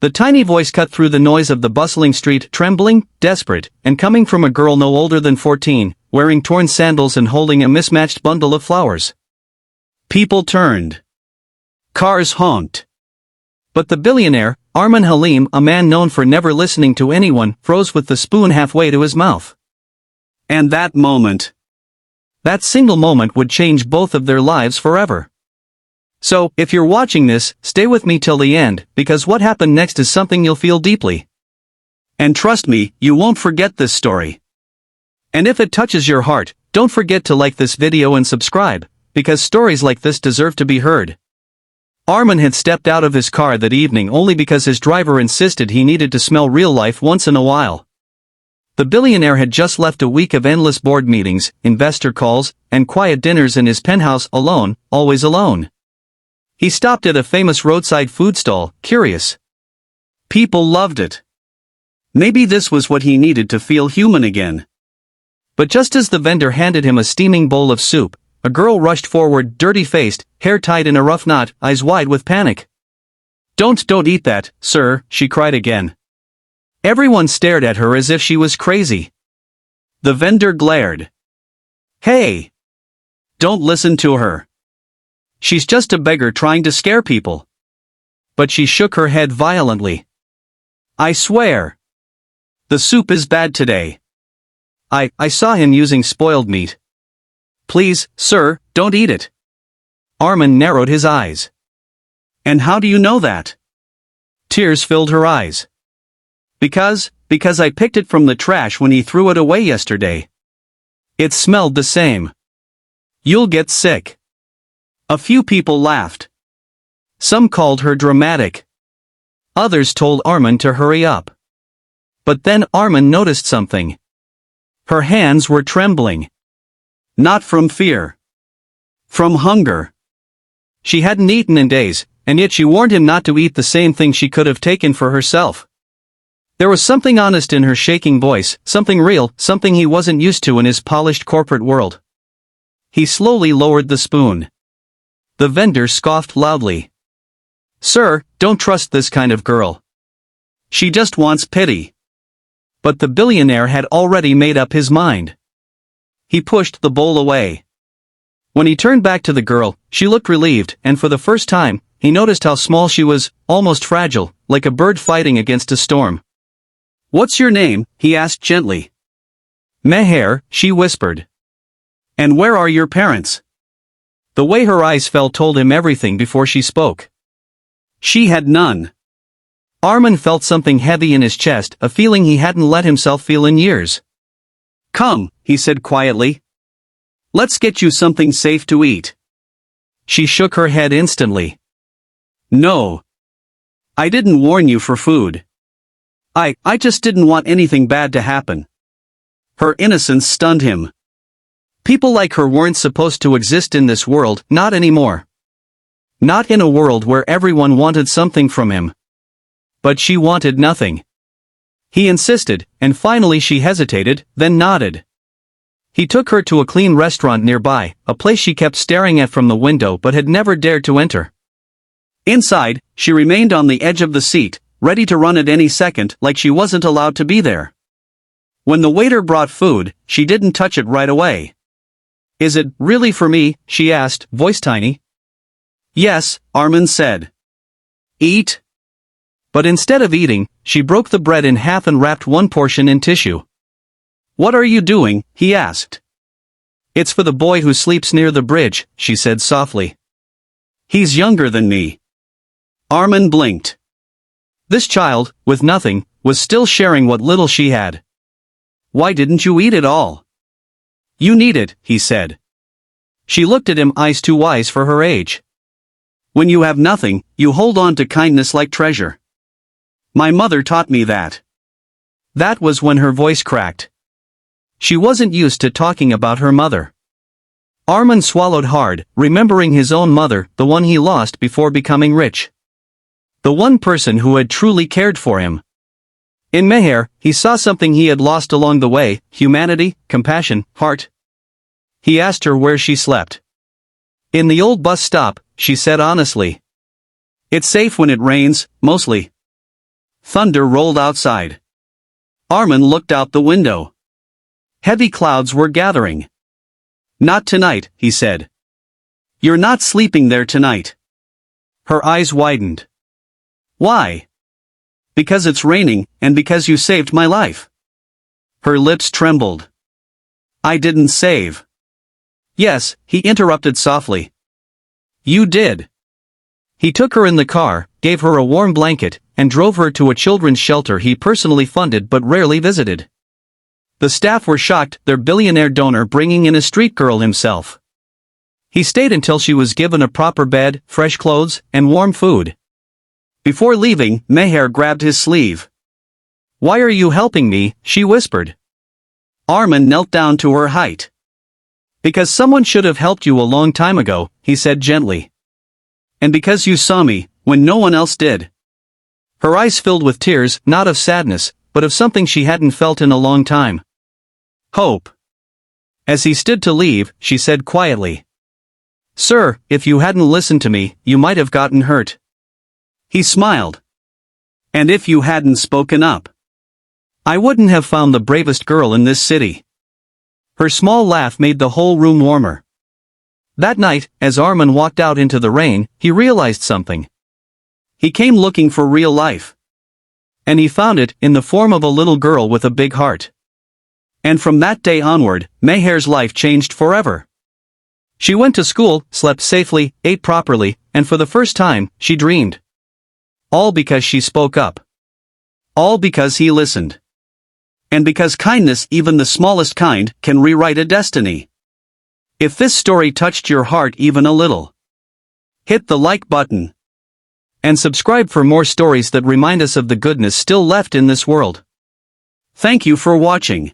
The tiny voice cut through the noise of the bustling street, trembling, desperate, and coming from a girl no older than 14, wearing torn sandals and holding a mismatched bundle of flowers. People turned. Cars honked. But the billionaire, Arman Halim, a man known for never listening to anyone, froze with the spoon halfway to his mouth. And that moment. That single moment would change both of their lives forever. So, if you're watching this, stay with me till the end, because what happened next is something you'll feel deeply. And trust me, you won't forget this story. And if it touches your heart, don't forget to like this video and subscribe, because stories like this deserve to be heard. Arman had stepped out of his car that evening only because his driver insisted he needed to smell real life once in a while. The billionaire had just left a week of endless board meetings, investor calls, and quiet dinners in his penthouse alone, always alone. He stopped at a famous roadside food stall, curious. People loved it. Maybe this was what he needed to feel human again. But just as the vendor handed him a steaming bowl of soup, a girl rushed forward, dirty-faced, hair tied in a rough knot, eyes wide with panic. Don't eat that, sir," she cried again. Everyone stared at her as if she was crazy. The vendor glared. "Hey! Don't listen to her. She's just a beggar trying to scare people." But she shook her head violently. "I swear. The soup is bad today. I saw him using spoiled meat. Please, sir, don't eat it." Arman narrowed his eyes. "And how do you know that?" Tears filled her eyes. Because I picked it from the trash when he threw it away yesterday. It smelled the same. You'll get sick." A few people laughed. Some called her dramatic. Others told Arman to hurry up. But then Arman noticed something. Her hands were trembling. Not from fear. From hunger. She hadn't eaten in days, and yet she warned him not to eat the same thing she could have taken for herself. There was something honest in her shaking voice, something real, something he wasn't used to in his polished corporate world. He slowly lowered the spoon. The vendor scoffed loudly. "Sir, don't trust this kind of girl. She just wants pity." But the billionaire had already made up his mind. He pushed the bowl away. When he turned back to the girl, she looked relieved, and for the first time, he noticed how small she was, almost fragile, like a bird fighting against a storm. "What's your name?" he asked gently. "Meher," she whispered. "And where are your parents?" The way her eyes fell told him everything before she spoke. She had none. Arman felt something heavy in his chest, a feeling he hadn't let himself feel in years. "Come," he said quietly. "Let's get you something safe to eat." She shook her head instantly. "No. I didn't warn you for food. I just didn't want anything bad to happen." Her innocence stunned him. People like her weren't supposed to exist in this world, not anymore. Not in a world where everyone wanted something from him. But she wanted nothing. He insisted, and finally she hesitated, then nodded. He took her to a clean restaurant nearby, a place she kept staring at from the window but had never dared to enter. Inside, she remained on the edge of the seat, ready to run at any second, like she wasn't allowed to be there. When the waiter brought food, she didn't touch it right away. "Is it really for me?" she asked, voice tiny. "Yes," Arman said. "Eat." But instead of eating, she broke the bread in half and wrapped one portion in tissue. "What are you doing?" he asked. "It's for the boy who sleeps near the bridge," she said softly. "He's younger than me." Arman blinked. This child, with nothing, was still sharing what little she had. "Why didn't you eat it all?" "You need it," he said. She looked at him, eyes too wise for her age. "When you have nothing, you hold on to kindness like treasure. My mother taught me that." That was when her voice cracked. She wasn't used to talking about her mother. Arman swallowed hard, remembering his own mother, the one he lost before becoming rich. The one person who had truly cared for him. In Meher, he saw something he had lost along the way: humanity, compassion, heart. He asked her where she slept. "In the old bus stop," she said honestly. "It's safe when it rains, mostly." Thunder rolled outside. Armin looked out the window. Heavy clouds were gathering. Not tonight, he said. You're not sleeping there tonight. Her eyes widened. Why? Because it's raining, and because you saved my life. Her lips trembled. I didn't save. Yes, he interrupted softly. You did. He took her in the car, gave her a warm blanket, and drove her to a children's shelter he personally funded but rarely visited. The staff were shocked, their billionaire donor bringing in a street girl himself. He stayed until she was given a proper bed, fresh clothes, and warm food. Before leaving, Meher grabbed his sleeve. Why are you helping me? She whispered. Armin knelt down to her height. Because someone should have helped you a long time ago, he said gently. And because you saw me, when no one else did. Her eyes filled with tears, not of sadness, but of something she hadn't felt in a long time. Hope. As he stood to leave, she said quietly. Sir, if you hadn't listened to me, you might have gotten hurt. He smiled. And if you hadn't spoken up, I wouldn't have found the bravest girl in this city. Her small laugh made the whole room warmer. That night, as Armin walked out into the rain, he realized something. He came looking for real life. And he found it in the form of a little girl with a big heart. And from that day onward, Meher's life changed forever. She went to school, slept safely, ate properly, and for the first time, she dreamed. All because she spoke up. All because he listened. And because kindness, even the smallest kind, can rewrite a destiny. If this story touched your heart even a little, hit the like button. And subscribe for more stories that remind us of the goodness still left in this world. Thank you for watching.